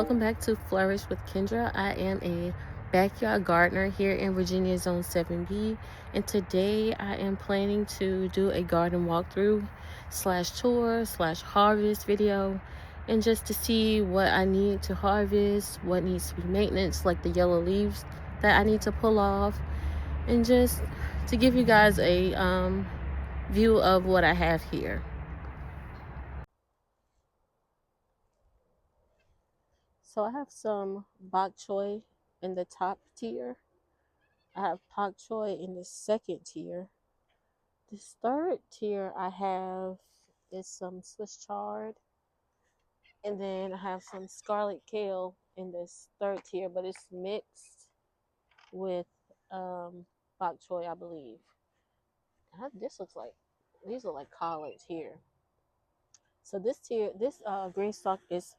welcome back to Flourish with Kendra. I am a backyard gardener here in Virginia Zone 7B, and today I am planning to do a garden walkthrough slash tour slash harvest video, and just to see what I need to harvest, what needs to be maintenance, like the yellow leaves that I need to pull off, and just to give you guys a view of what I have here. So I have some bok choy in the top tier. I have Bok Choy in the second tier. This third tier I have is some Swiss chard, and then I have some scarlet kale in this third tier, but it's mixed with bok choy, I believe. This looks like these are like collards here. So this tier, this green stalk is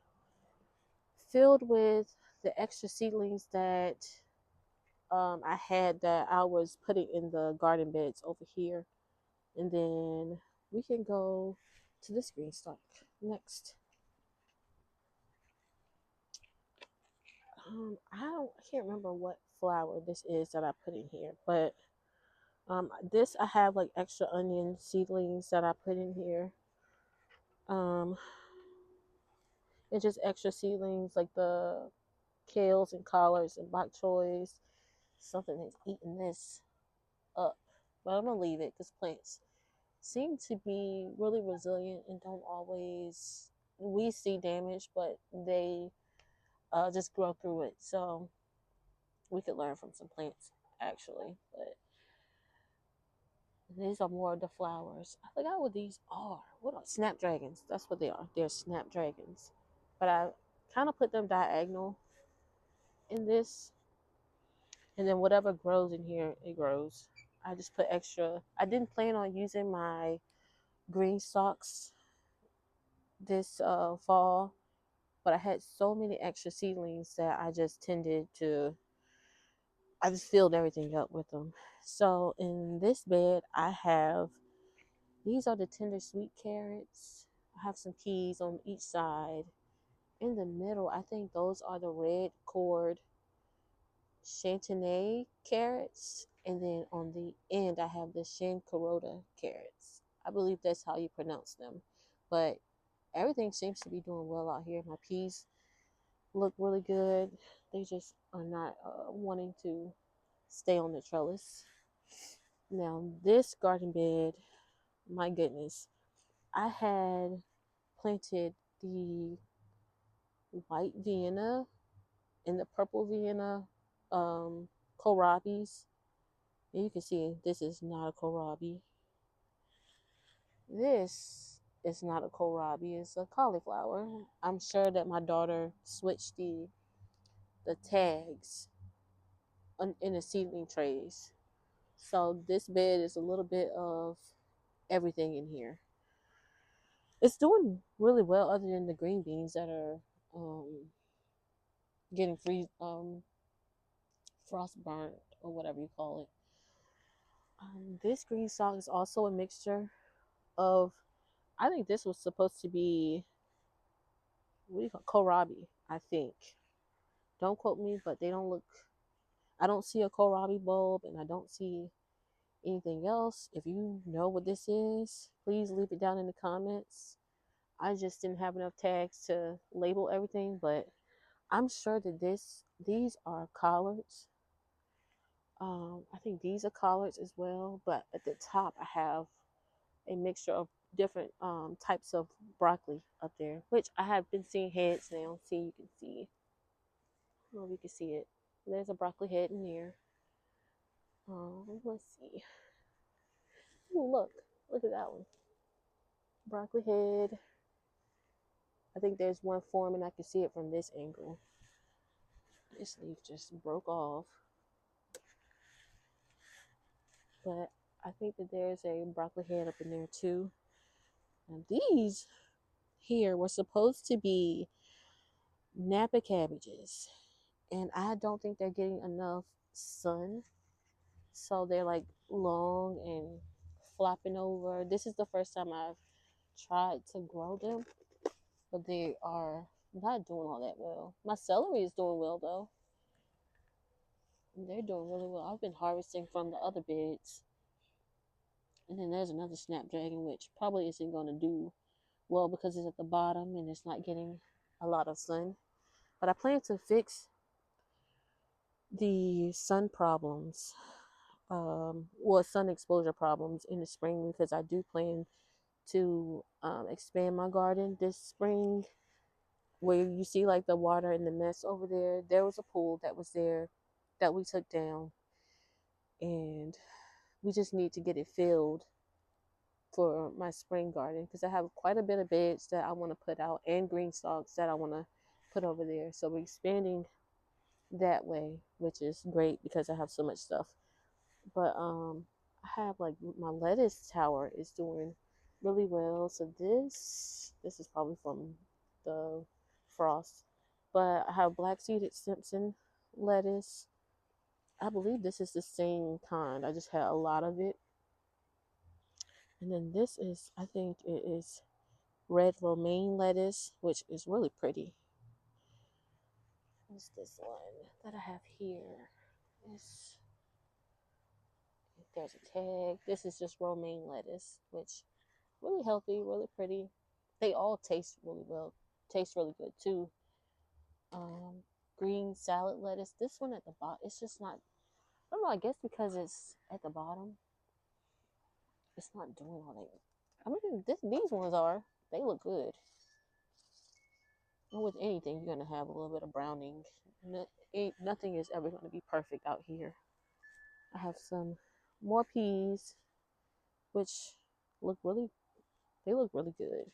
filled with the extra seedlings that I had that I was putting in the garden beds over here. And then we can go to this green stalk next. I can't remember what flower this is that I put in here, but this I have like extra onion seedlings that I put in here. Um, it's just extra seedlings like the kales and collards and bok choys. Something that's eating this up, but I'm gonna leave it because plants seem to be really resilient and don't always we see damage, but they just grow through it. So we could learn from some plants actually. But these are more of the flowers. I forgot what these are. What are snapdragons? That's what they are. They're snapdragons. But I kind of put them diagonal in this, and then whatever grows in here, it grows. I just put extra. I didn't plan on using my green stalks this fall, but I had so many extra seedlings that I just tended to I just filled everything up with them. So in this bed, I have these are the tender sweet carrots. I have some peas on each side. In the middle, I think those are the red cord chantenay carrots. And then on the end, I have the shankarota carrots. I believe that's how you pronounce them. But everything seems to be doing well out here. My peas look really good. They just are not wanting to stay on the trellis. Now, this garden bed, my goodness, I had planted the white Vienna and the purple Vienna kohlrabis. And you can see this is not a kohlrabi. This is not a kohlrabi, it's a cauliflower. I'm sure that my daughter switched the tags in the seedling trays. So this bed is a little bit of everything in here. It's doing really well, other than the green beans that are getting frost burnt or whatever you call it. This green stalk is also a mixture of. I think this was supposed to be what do you call kohlrabi. I think. Don't quote me, but they don't look. I don't see a kohlrabi bulb, and I don't see anything else. If you know what this is, please leave it down in the comments. I just didn't have enough tags to label everything, but I'm sure that these are collards. I think these are collards as well, but at the top I have a mixture of different types of broccoli up there, which I have been seeing heads now. See, you can see. I don't know if you can see it. There's a broccoli head in there. Let's see. Ooh, look at that one. Broccoli head. I think there's one form, and I can see it from this angle. This leaf just broke off. But I think that there's a broccoli head up in there too. And these here were supposed to be Napa cabbages. And I don't think they're getting enough sun. So they're like long and flopping over. This is the first time I've tried to grow them. But they are Not doing all that well. My celery is doing well though. They're doing really well. I've been harvesting from the other beds. And then there's another snapdragon, which probably isn't going to do well because it's at the bottom and it's not getting a lot of sun. But I plan to fix the sun problems, sun exposure problems in the spring because I do plan to expand my garden this spring. Where you see like the water and the mess over there was a pool that was there that we took down, and we just need to get it filled for my spring garden because I have quite a bit of beds that I want to put out and green stalks that I want to put over there. So we're expanding that way, which is great because I have so much stuff. But I have like my lettuce tower is doing really well. So this is probably from the frost. But I have black seeded Simpson lettuce. I believe this is the same kind. I just had a lot of it. And then this is, I think it is red romaine lettuce, which is really pretty. What's this one that I have here? It's, there's a tag. This is just romaine lettuce, which really healthy, really pretty. They all taste really well. Taste really good too. Um, green salad lettuce. This one at the bottom, it's just not. I don't know. I guess because it's at the bottom, it's not doing all that. I mean, these ones are. They look good. And with anything, you're gonna have a little bit of browning. Nothing is ever gonna be perfect out here. I have some more peas, which look really. They look really good.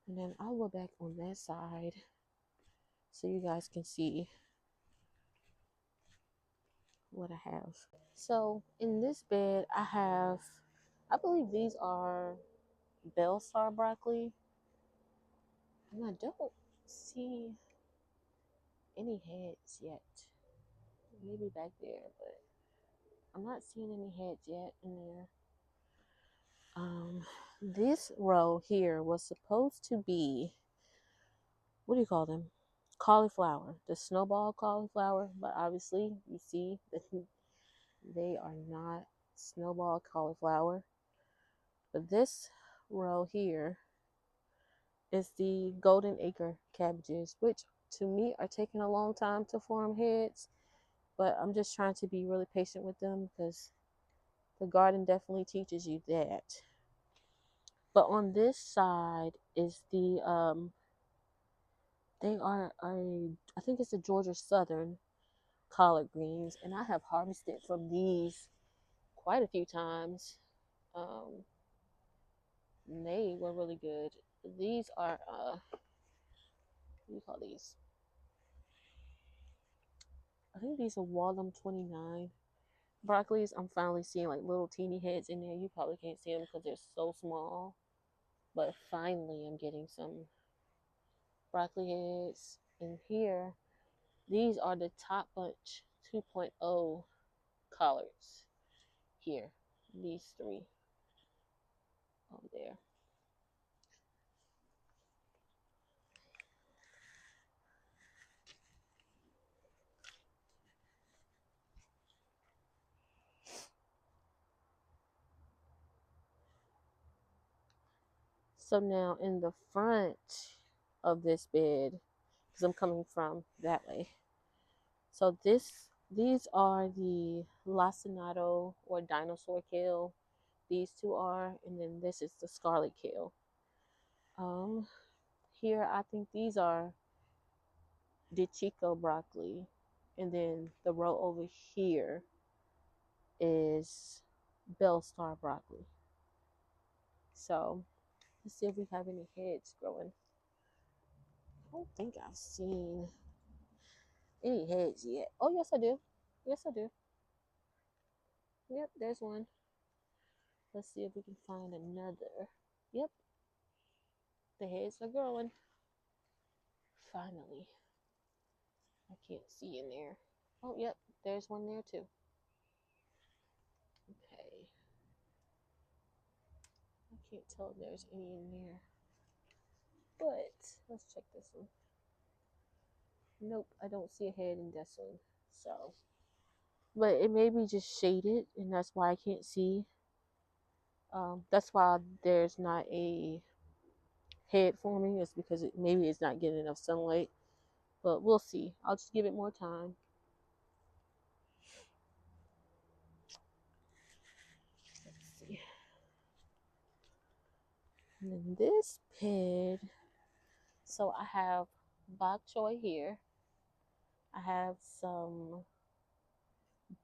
And then I'll go back on that side so you guys can see what I have. So in this bed, I believe these are bell star broccoli, and I don't see any heads yet. Maybe back there, but I'm not seeing any heads yet in there. This row here was supposed to be, what do you call them? Cauliflower, the snowball cauliflower, but obviously you see that they are not snowball cauliflower. But this row here is the golden acre cabbages, which to me are taking a long time to form heads, but I'm just trying to be really patient with them because the garden definitely teaches you that. But on this side is they are I think it's the Georgia Southern collard greens, and I have harvested from these quite a few times. Um, they were really good. These are what do you call these? I think these are Wallum 29 broccolis. I'm finally seeing like little teeny heads in there. You probably can't see them because they're so small, but finally I'm getting some broccoli heads in here. These are the Top Bunch 2.0 collards here. These three over there. So now in the front of this bed, because I'm coming from that way. So these are the lacinato or dinosaur kale. These two are, and then this is the scarlet kale. Um, Here I think these are the Chico broccoli, and then the row over here is Bell Star broccoli. So let's see if we have any heads growing. I don't think I've seen any heads yet. Oh yes I do. Yes I do. Yep, there's one. Let's see if we can find another. Yep, the heads are growing. Finally. I can't see in there. Oh yep, there's one there too. Okay. I can't tell if there's any in there. But let's check this one. Nope, I don't see a head in this one. So, but it may be just shaded, and that's why I can't see. That's why there's not a head forming. It's because maybe it's not getting enough sunlight. But we'll see. I'll just give it more time. Let's see. And then this pig. So I have bok choy here. I have some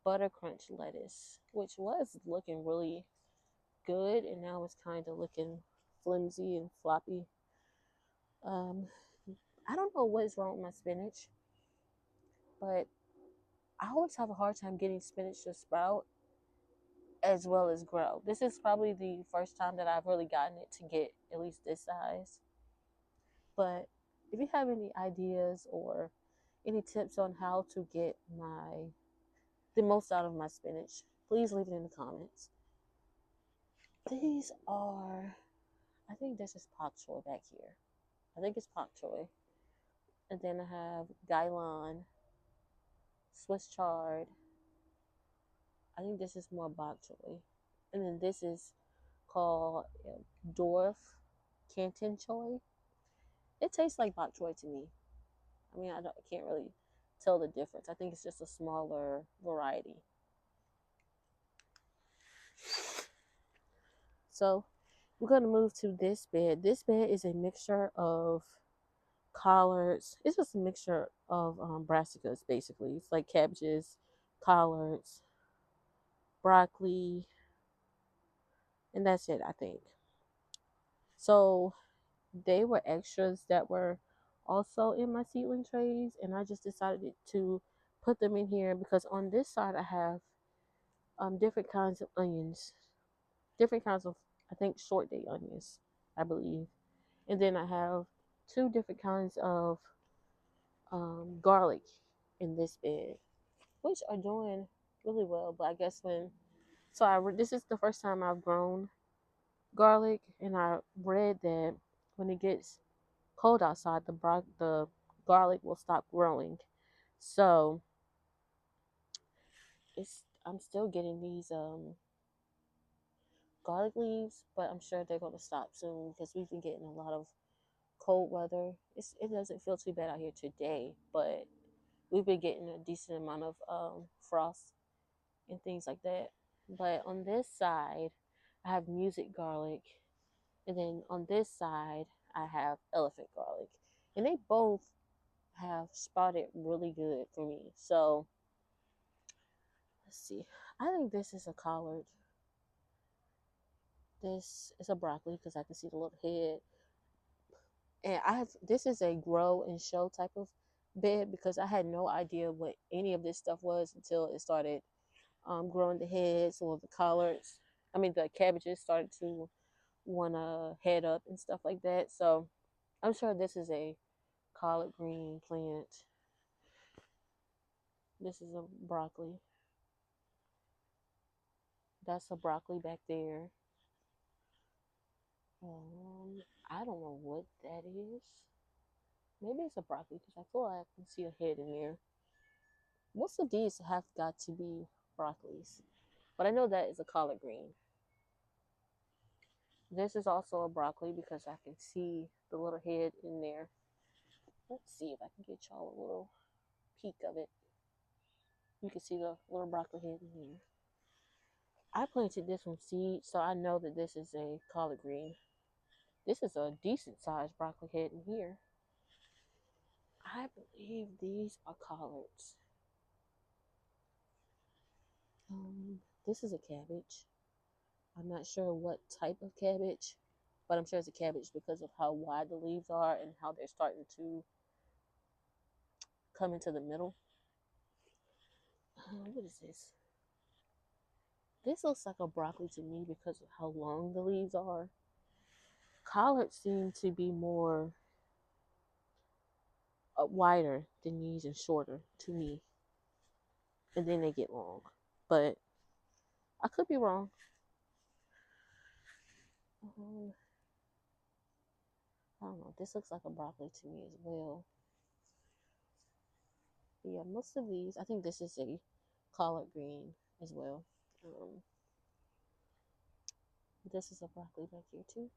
butter crunch lettuce, which was looking really good, and now it's kind of looking flimsy and floppy. Um, I don't know what is wrong with my spinach, but I always have a hard time getting spinach to sprout as well as grow. This is probably the first time that I've really gotten it to get at least this size. But if you have any ideas or any tips on how to get the most out of my spinach, please leave it in the comments. These are, I think this is Bok Choy back here. I think it's Bok Choy. And then I have Gailan, Swiss chard. I think this is more Bok Choy. And then this is called Dwarf Canton Choy. It tastes like Bok Choy to me. I mean, I can't really tell the difference. I think it's just a smaller variety. So we're going to move to this bed. This bed is a mixture of collards. It's just a mixture of brassicas, basically. It's like cabbages, collards, broccoli, and that's it, I think. So they were extras that were also in my seedling trays, and I just decided to put them in here because on this side I have different kinds of onions, different kinds of, I think, short day onions, I believe. And then I have two different kinds of garlic in this bed, which are doing really well. But I guess this is the first time I've grown garlic, and I read that when it gets cold outside, the garlic will stop growing. So I'm still getting these garlic leaves, but I'm sure they're gonna stop soon because we've been getting a lot of cold weather. It doesn't feel too bad out here today, but we've been getting a decent amount of frost and things like that. But on this side, I have music garlic, and then on this side, I have elephant garlic, and they both have sprouted really good for me. So let's see. I think this is a collard. This is a broccoli because I can see the little head. And this is a grow and show type of bed because I had no idea what any of this stuff was until it started growing the heads or the collards. I mean, the cabbages started to want to head up and stuff like that. So I'm sure this is a collard green plant. This is a broccoli. That's a broccoli back there. I don't know what that is. Maybe it's a broccoli because I feel like I can see a head in there. Most of these have got to be broccolis, but I know that is a collard green. This is also a broccoli because I can see the little head in there. Let's see if I can get y'all a little peek of it. You can see the little broccoli head in here. I planted this from seed, so I know that this is a collard green. This is a decent sized broccoli head in here. I believe these are collards. This is a cabbage. I'm not sure what type of cabbage, but I'm sure it's a cabbage because of how wide the leaves are and how they're starting to come into the middle. What is this? This looks like a broccoli to me because of how long the leaves are. Collards seem to be more wider than these and shorter to me. And then they get long. But I could be wrong. don't know. This looks like a broccoli to me as well. But yeah, most of these, I think this is a collard green as well. Um, this is a broccoli back here too.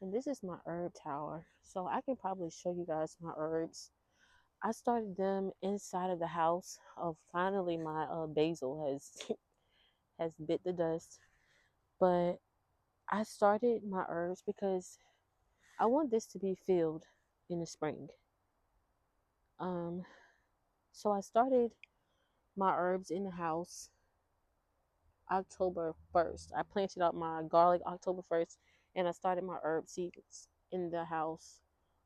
And this is my herb tower. So I can probably show you guys my herbs. I started them inside of the house. Oh, finally my basil has has bit the dust. But I started my herbs because I want this to be filled in the spring. Um, so I started my herbs in the house October 1st. I planted out my garlic October 1st, and I started my herb seeds in the house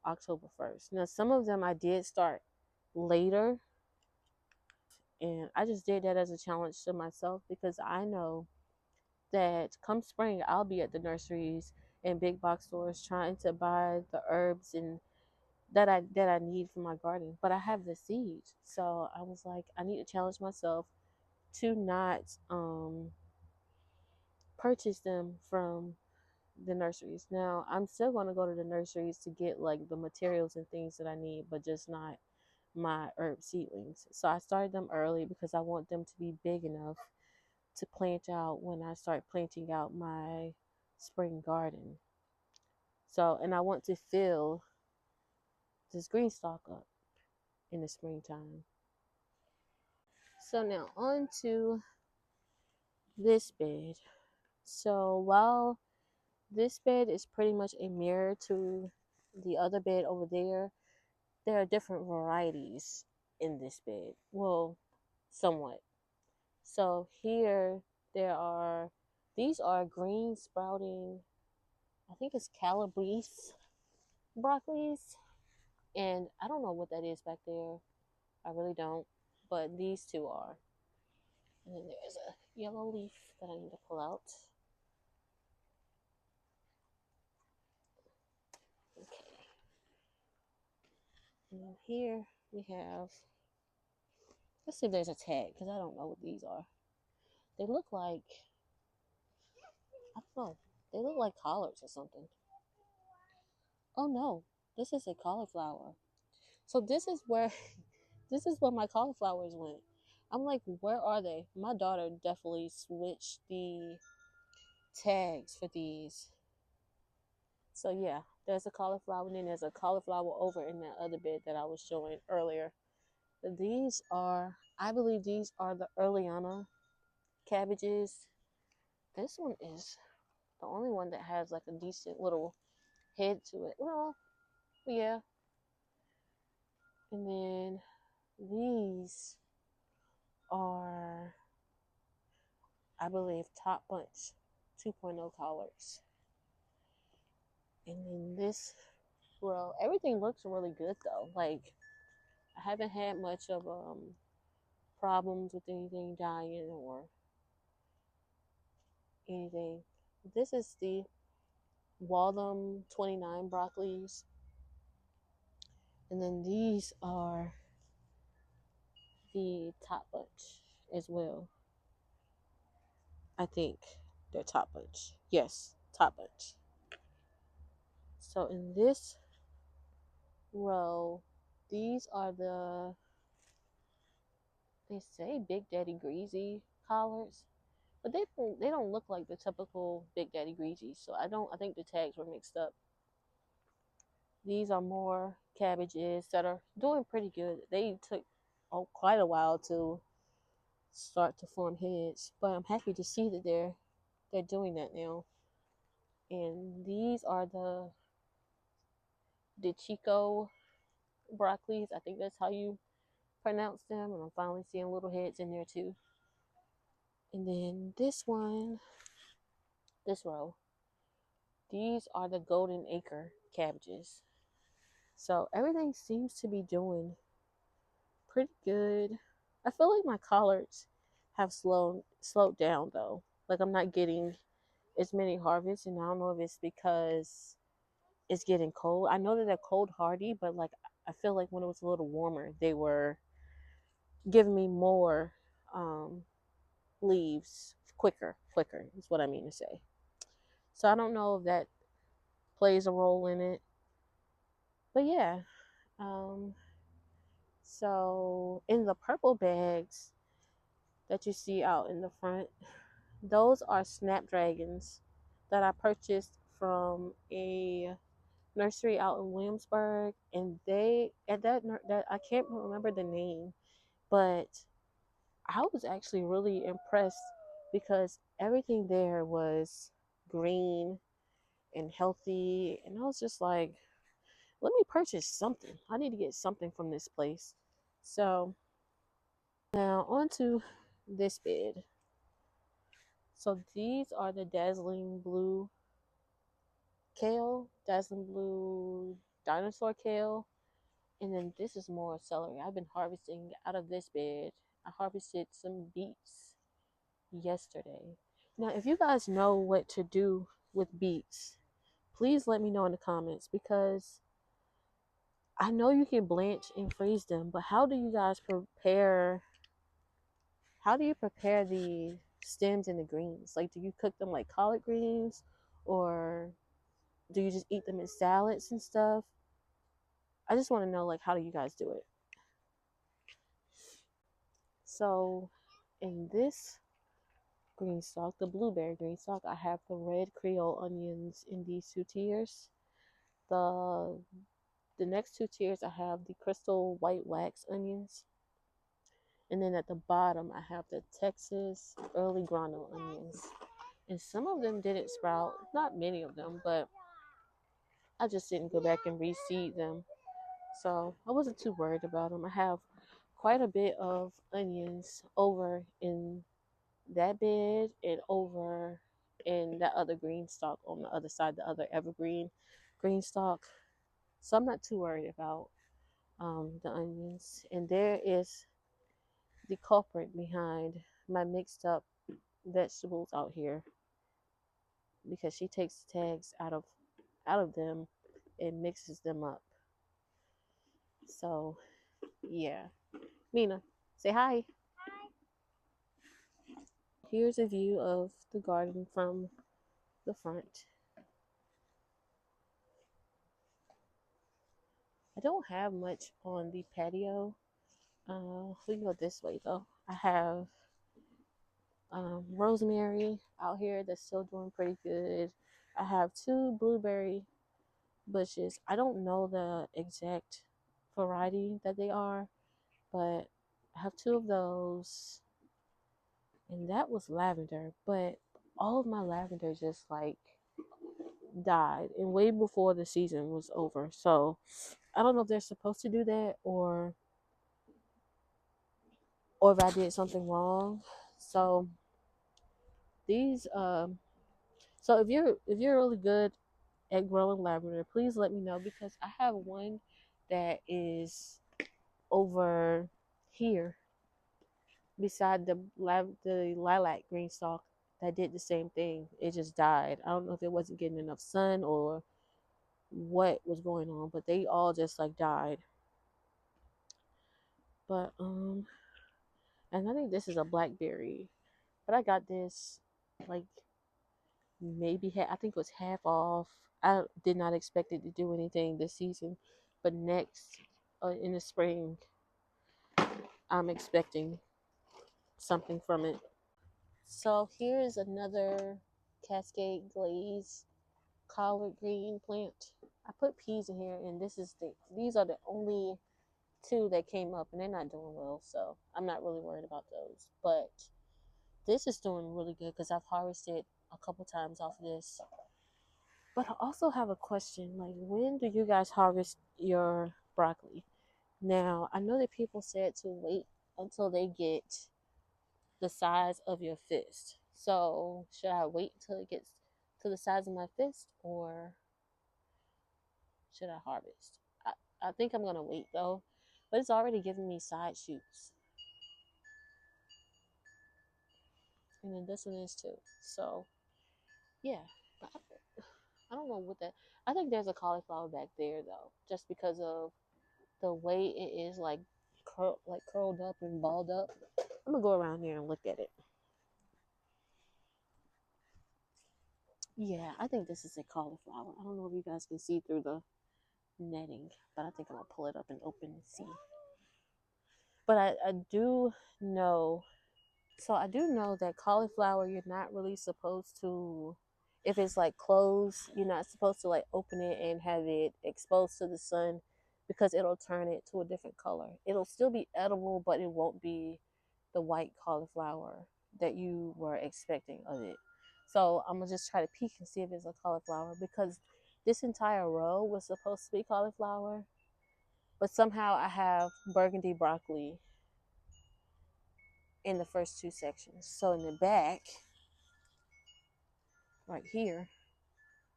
October 1st. Now, some of them I did start later, and I just did that as a challenge to myself because I know that come spring, I'll be at the nurseries and big box stores trying to buy the herbs and that I need for my garden. But I have the seeds, so I was like, I need to challenge myself to not purchase them from the nurseries. Now, I'm still going to go to the nurseries to get like the materials and things that I need, but just not my herb seedlings. So I started them early because I want them to be big enough to plant out when I start planting out my spring garden. So, and I want to fill this green stalk up in the springtime. So now on to this bed. So while this bed is pretty much a mirror to the other bed over there are different varieties in this bed. Well, somewhat. So here there are, these are green sprouting, I think it's calabrese broccolis. And I don't know what that is back there. I really don't. But these two are. And then there's a yellow leaf that I need to pull out. Okay. And then here we have, let's see if there's a tag because I don't know what these are. They look like, I don't know, they look like collards or something. Oh no, this is a cauliflower. So this is where this is where my cauliflowers went. I'm like, where are they? My daughter definitely switched the tags for these. So yeah, there's a cauliflower and then there's a cauliflower over in that other bed that I was showing earlier. These are, I believe these are the Earliana cabbages. This one is the only one that has like a decent little head to it. Well, yeah. And then these are, I believe, Top Bunch 2.0 collards. And then this, well, everything looks really good though. Like, I haven't had much of problems with anything dying or anything. This is the Waltham 29 broccolis. And then these are the Top Bunch as well. I think they're Top Bunch. Yes, Top Bunch. So in this row, these are they say Big Daddy Greasy collards, but they don't look like the typical Big Daddy Greasy. So I think the tags were mixed up. These are more cabbages that are doing pretty good. They took quite a while to start to form heads, but I'm happy to see that they're doing that now. And these are the Chico broccolis. I think that's how you pronounce them. And I'm finally seeing little heads in there too. And then this one, this row, these are the Golden Acre cabbages. So everything seems to be doing pretty good. I feel like my collards have slowed down though. Like I'm not getting as many harvests, and I don't know if it's because it's getting cold. I know that they're cold hardy, but like I feel like when it was a little warmer, they were giving me more um, leaves quicker is what I mean to say. So I don't know if that plays a role in it. But yeah, um, so in the purple bags that you see out in the front, those are snapdragons that I purchased from a nursery out in Williamsburg, and they at that I can't remember the name, but I was actually really impressed because everything there was green and healthy, and I was just like, let me purchase something. I need to get something from this place. So now onto this bed. So these are the dazzling blue kale, dazzling blue dinosaur kale, and then this is more celery. I've been harvesting out of this bed. I harvested some beets yesterday. Now, if you guys know what to do with beets, please let me know in the comments because I know you can blanch and freeze them, but how do you guys prepare? How do you prepare the stems and the greens? Like, do you cook them like collard greens, or do you just eat them in salads and stuff? I just want to know, like, how do you guys do it? So, in this green stalk, the blueberry green stalk, I have the red Creole onions in these two tiers. The the next two tiers, I have the crystal white wax onions. And then at the bottom, I have the Texas early grano onions. And some of them didn't sprout, not many of them, but I just didn't go back and reseed them. So I wasn't too worried about them. I have quite a bit of onions over in that bed and over in that other green stalk on the other side, the other evergreen green stalk. So I'm not too worried about the onions. And there is the culprit behind my mixed up vegetables out here because she takes the tags out of them and mixes them up. So yeah. Mina, say hi. Here's a view of the garden from the front. I don't have much on the patio. We can go this way though. I have rosemary out here that's still doing pretty good. I have two blueberry bushes. I don't know the exact variety that they are, but I have two of those. And that was lavender, but all of my lavender just like died and way before the season was over. So I don't know if they're supposed to do that or if I did something wrong. So these so if you're really good at growing lavender, please let me know because I have one that is over here beside the lilac green stalk that did the same thing. It just died. I don't know if it wasn't getting enough sun or what was going on, but they all just like died. But and I think this is a blackberry, but I got this like maybe I think it was half off. I did not expect it to do anything this season, but next in the spring, I'm expecting something from it. So here is another Cascade Glaze collard green plant. I put peas in here, and these are the only two that came up, and they're not doing well, so I'm not really worried about those. But this is doing really good because I've harvested a couple times off of this. But I also have a question, like when do you guys harvest your broccoli? Now, I know that people said to wait until they get the size of your fist. So, should I wait until it gets to the size of my fist or should I harvest? I think I'm going to wait though, but it's already giving me side shoots. And then this one is too. So, yeah. I don't know what that. I think there's a cauliflower back there though, just because of the way it is like curled up and balled up. I'm gonna go around here and look at it. Yeah, I think this is a cauliflower. I don't know if you guys can see through the netting, but I think I'm gonna pull it up and open and see. But I do know, so I do know that cauliflower, you're not really supposed to, if it's like closed, you're not supposed to like open it and have it exposed to the sun because it'll turn it to a different color. It'll still be edible, but it won't be the white cauliflower that you were expecting of it. So I'm gonna just try to peek and see if it's a cauliflower because this entire row was supposed to be cauliflower, but somehow I have burgundy broccoli in the first two sections. So in the back, right here,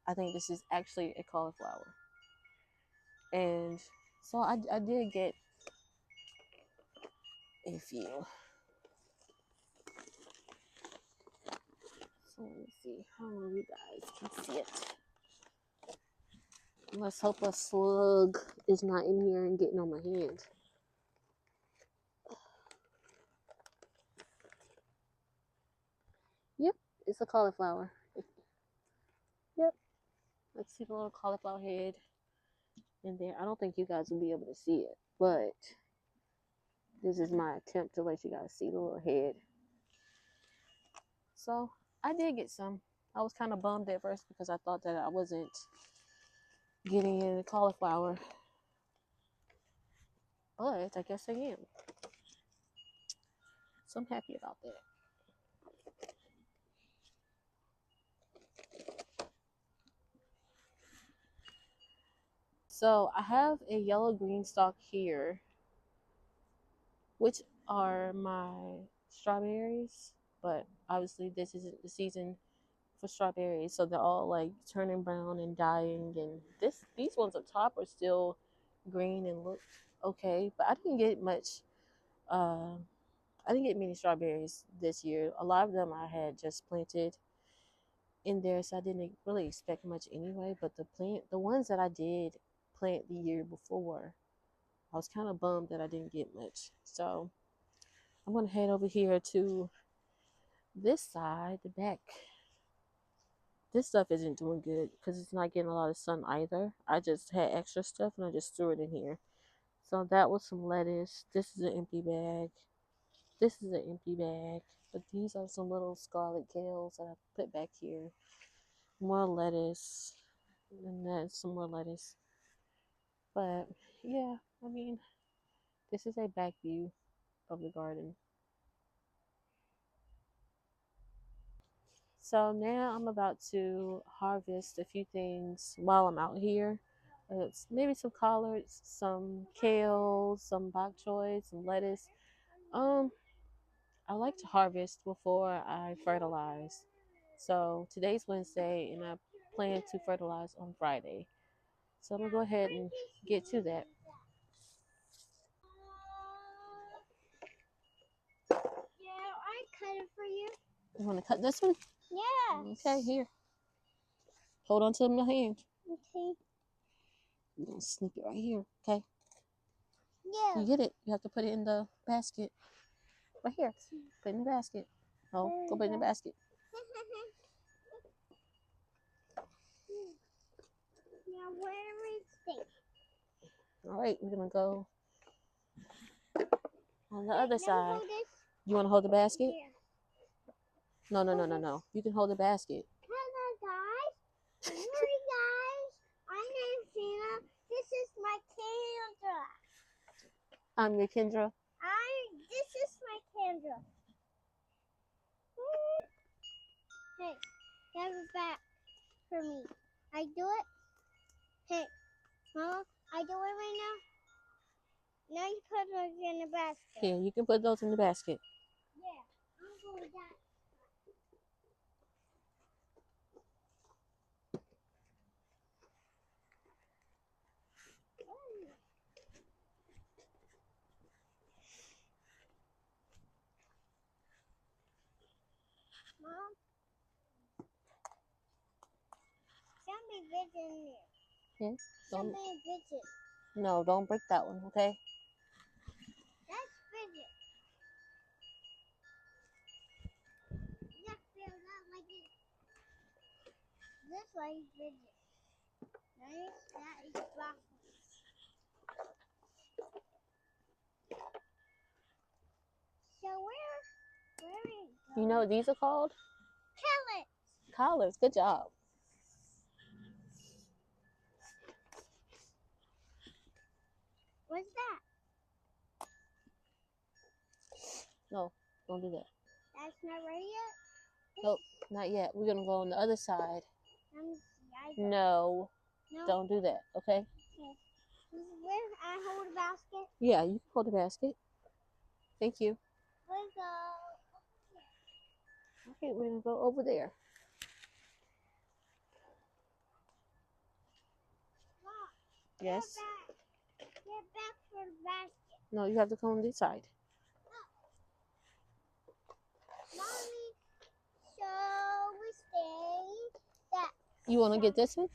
I think this is actually a cauliflower. And so I did get a few. So let me see how you guys can see it. Let's hope a slug is not in here and getting on my hand. Yep, it's a cauliflower. Yep, let's see the little cauliflower head in there. I don't think you guys will be able to see it, but this is my attempt to let you guys see the little head. So I did get some. I was kind of bummed at first because I thought that I wasn't getting any cauliflower, but I guess I am. So I'm happy about that. So I have a yellow green stalk here, which are my strawberries, but obviously this isn't the season for strawberries, so they're all like turning brown and dying. And these ones up top are still green and look okay, but I didn't get much. I didn't get many strawberries this year. A lot of them I had just planted in there, so I didn't really expect much anyway. But the ones that I did plant the year before, I was kind of bummed that I didn't get much. So I'm gonna head over here to this side, the back. This stuff isn't doing good because it's not getting a lot of sun either. I just had extra stuff and I just threw it in here. So that was some lettuce. This is an empty bag. This is an empty bag. But these are some little scarlet kales that I put back here. More lettuce. And then some more lettuce. But yeah, I mean, this is a back view of the garden. So now I'm about to harvest a few things while I'm out here. It's maybe some collards, some kale, some bok choy, some lettuce. Um, I like to harvest before I fertilize. So today's Wednesday, and I plan to fertilize on Friday. So I'm gonna go ahead and get to that. Yeah, I cut it for you. You want to cut this one? Yeah. Okay, here. Hold on to my hand. Okay. I'm gonna snip it right here. Okay. Yeah. You get it. You have to put it in the basket. Right here. Put it in the basket. No, go put it in the basket. Now where is it? All right, we're gonna go on the other Now side. hold this. You want to hold the basket? Here. No. You can hold the basket. Hello guys. Hi guys. I'm named Sheena. This is my Kendra. I'm your Kendra. This is my Kendra. Hey, have it back for me. I do it. Hey, Mama, I do it right now. Now you put those in the basket. Here, you can put those in the basket. Yeah, I'm going that. Mom, somebody bit in there. Yeah. Don't. Somebody bit it. No, don't break that one. Okay. That's fidget. That feels out like it. This way is rigid. That is backwards. So where is You know what these are called? pellets? Collars. Good job. What's that? No, don't do that. That's not ready yet? Nope, not yet. We're gonna go on the other side. Let me see. No, No. don't do that, okay? Where I hold a basket? Yeah, you can hold the basket. Thank you. Let's go. Okay, we're gonna go over there. Mom, Yes. Get back for the basket. No, you have to come on this side. Mommy, so we stay that. You wanna get this one?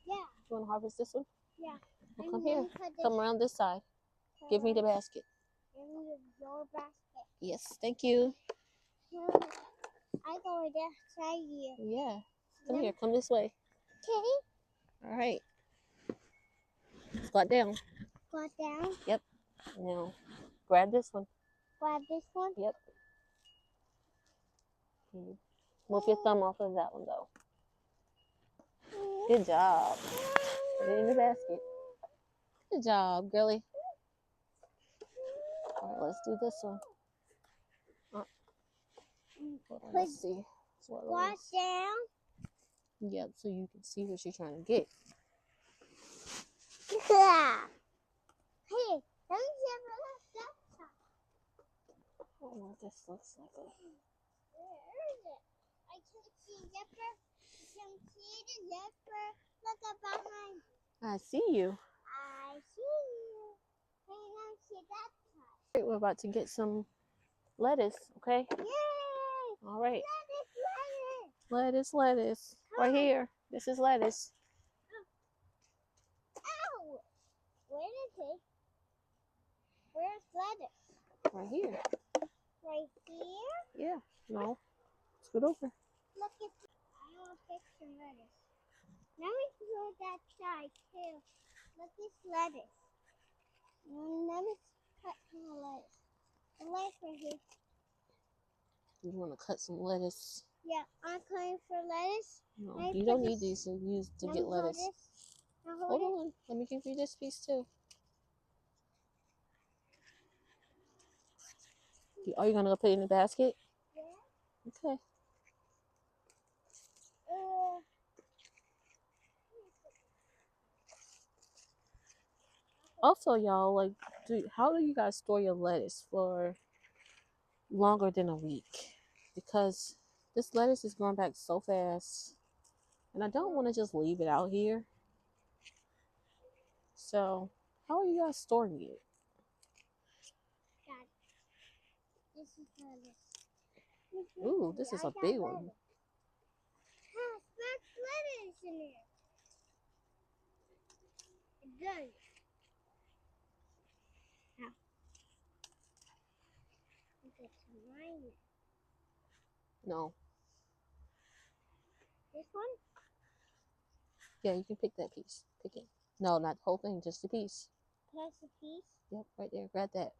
Yeah. You wanna harvest this one? Yeah. Well, And come then here. put this Come around this side. Give me the basket. in your basket. Yes, thank you. I go that side here. Yeah. Come here. Come this way. Okay. All right. Squat down. Go down. Yep. Now, grab this one. Grab this one. Yep. Move your thumb off of that one, though. Good job. Put it in the basket. Good job, girly. All right, let's do this one. Hold on, let's see. Squat down. Yep, so you can see what you're trying to get. Yeah. Hey, let me see if that top. I don't know what this looks like. Where is it? I can see zipper. You can see the zipper. Look up behind. I see you. I see you. Hey, let me see that top. Right, we're about to get some lettuce, okay? Yay! All right. Lettuce. Lettuce. Right here. This is lettuce. Ow! Where is it? Where's lettuce? Right here. Right here? Yeah. No. Scoot over. Look at this. I want to pick some lettuce. Let me go that side too. Look at this lettuce. Let me cut some lettuce. The lettuce right here. You want to cut some lettuce? Yeah, I'm cutting for lettuce. No, Let me you put don't need this- these to use to Let get me hold lettuce. this. Now Hold hold it. on. Let me give you this piece too. Are you gonna go put it in the basket? Yeah. Okay. Also, y'all, like, how do you guys store your lettuce for longer than a week? Because this lettuce is growing back so fast, and I don't want to just leave it out here. So, how are you guys storing it? God. This is lettuce. Ooh, this is a big one. Smash lettuce in there. It does. Now, get some mine. No. This one? Yeah, you can pick that piece. Pick it. No, not the whole thing, just the piece. Plus a piece. Yep, right there. Grab that.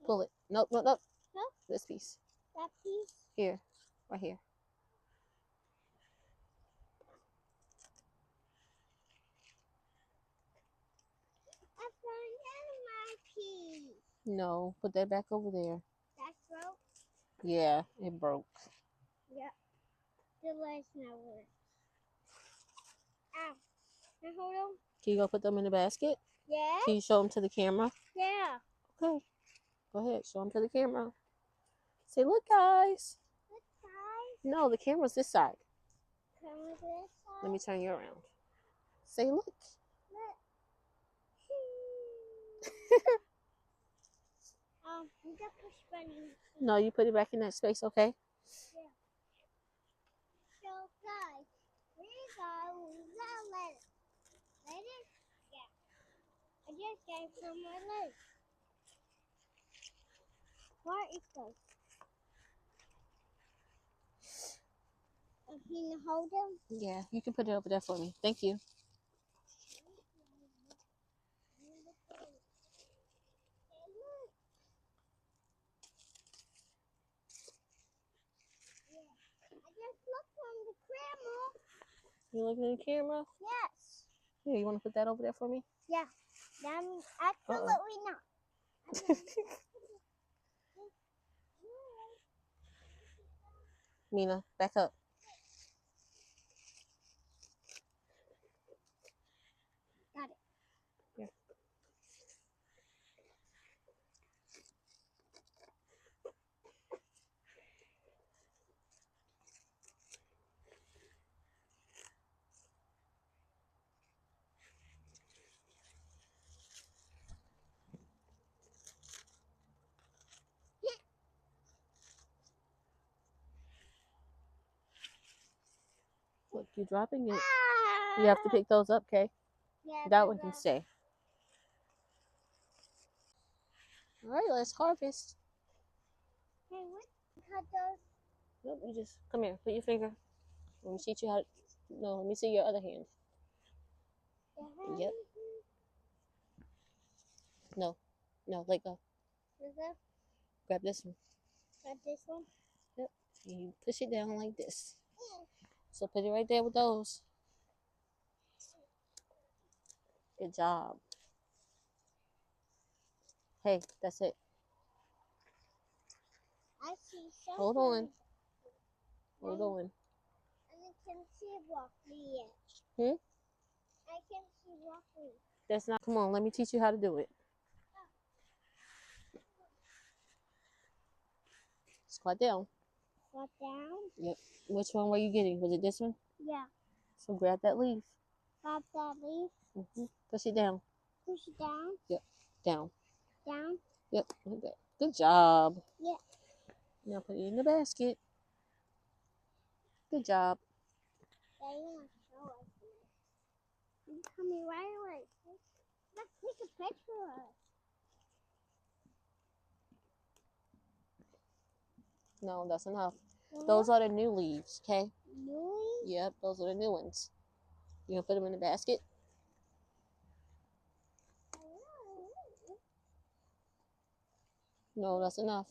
Pull it. Nope, nope, nope. No? This piece. That piece? Here. Right here. I found my piece. No, put that back over there. That's broke? Yeah, it broke. Yep. The lettuce now works. Ow. Now hold on. Can you go put them in the basket? Yeah? Can you show them to the camera? Yeah. Okay. Go ahead. Show them to the camera. Say, look, guys. Look, guys. No, the camera's this side. Come with this side. Let me turn you around. Say, look. Look. We got push button. No, you put it back in that space, okay? Yeah. So, guys, we got lettuce. Lettuce? Yeah. I just got some more lettuce. Where it goes? Can you hold them? Yeah, you can put it over there for me. Thank you. I just looked on the camera. You looking at the camera? Yes. Yeah, you want to put that over there for me? Yeah. Absolutely not. Mina, back up. Got it. Yeah. Look, you're dropping it. You have to pick those up, okay? Yeah, That one can stay. All right, let's harvest. Hey, what? Cut those. Nope, you just come here. Put your finger. Let me teach you how. No, let me see your other hand. Yep. No, let go. Grab this one. Got this one. Yep. And you push it down like this. So put it right there with those. Good job. Hey, that's it. I see something. Hold on. Hold on. I can see broccoli yet. Hmm? I can see broccoli. That's not. Come on, let me teach you how to do it. Squat down. Squat down. Yep. Which one were you getting? Was it this one? Yeah. So grab that leaf. Grab that leaf. Push it down. Push it down. Yep. Down. Down. Yep. Like that. Good job. Yeah. Now put it in the basket. Good job. Daddy wants to show us. You coming right away. Let's take a picture of us. No, that's enough. Those are the new leaves, okay? New leaves? Yep, those are the new ones. You gonna put them in the basket? No, that's enough.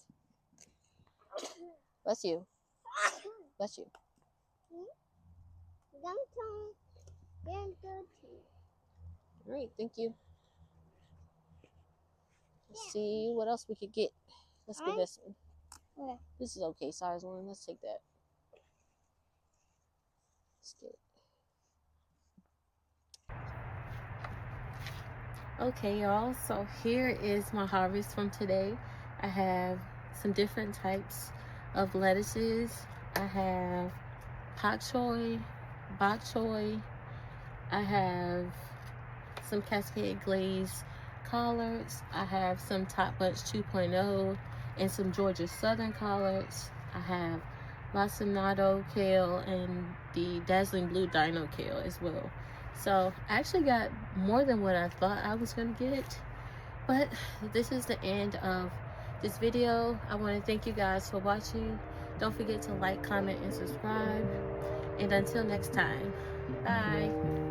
Bless you. Bless you. All right, thank you. Let's see what else we could get. Let's get this one. Okay. This is okay size one. Let's take that. Let's get it. Okay, y'all. So here is my harvest from today. I have some different types of lettuces. I have Bok Choy, Bok Choy. I have some Cascade Glaze collards. I have some Top Bunch 2.0 and some Georgia Southern collards. I have Lacinato Kale and the Dazzling Blue Dino Kale as well. So I actually got more than what I thought I was going to get. But this is the end of this video. I want to thank you guys for watching. Don't forget to like, comment, and subscribe. And until next time, bye.